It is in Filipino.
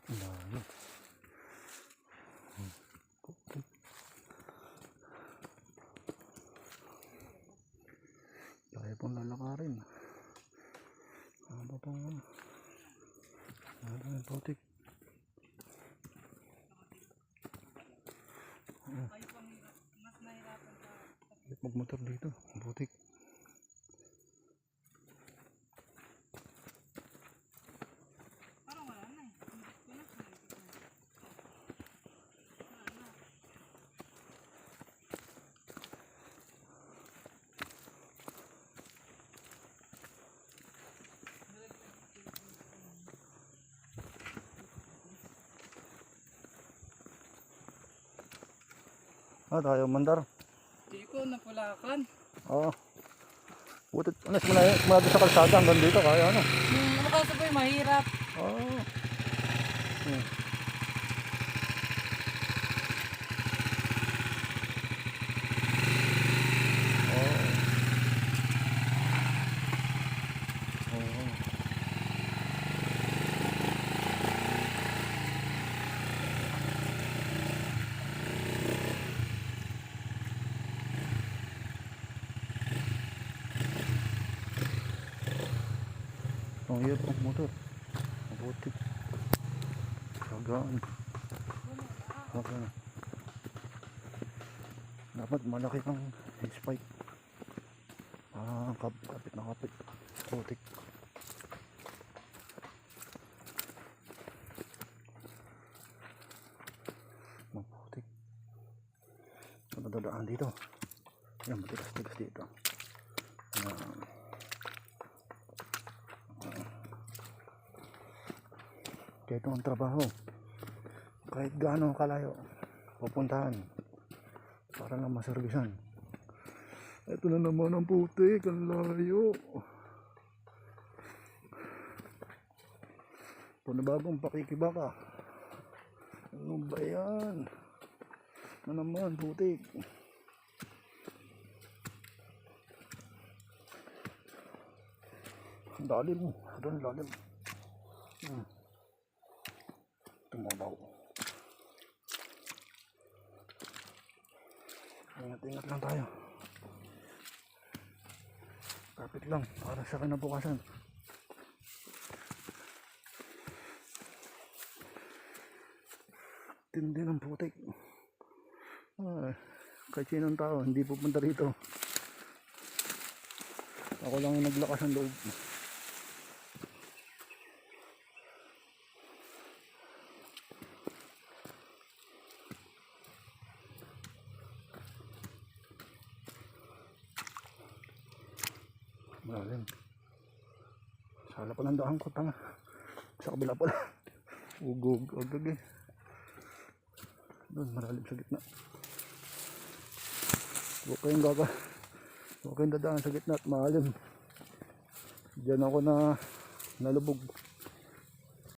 Layo. Kaya pong lalakarin. Ano pong ano yung putik. Magmotor dito, putik. Tayo mandar. Di ko napulakan. Oo. Butit, simula doon sa kalsada hanggang dito, kaya ano. Makasabay, mahirap. Oo. Ang hirap ang motor. Mabuti. Sagaan. Okay. Dapat malaki ang spike. Kapit na kapit. Putik. Maputik. Ano dadaan dito? Yan, matigas-tigas dito. Kaya ito ang trabaho. Kahit gaano kalayo pupuntahan para lang maservisan. Ito na naman ang putik, ang layo. Panibagong pakikibaka. Ano ba yan? Ano naman putik? Ang lalim mo. Doon lalim. Tumabaw. Ingat-ingat lang tayo. Kapit lang para sa kinabukasan. Tindi ng putik. Kahit sinong tao hindi pupunta rito. Ako lang yung naglakas ng loob. Malalim. Sala pa ng daan ko, tanga. Sa kabila pala. Ugog, agag eh. Doon, malalim sa gitna. Huwag kayong dadaan sa gitna at malalim. Diyan ako na nalubog.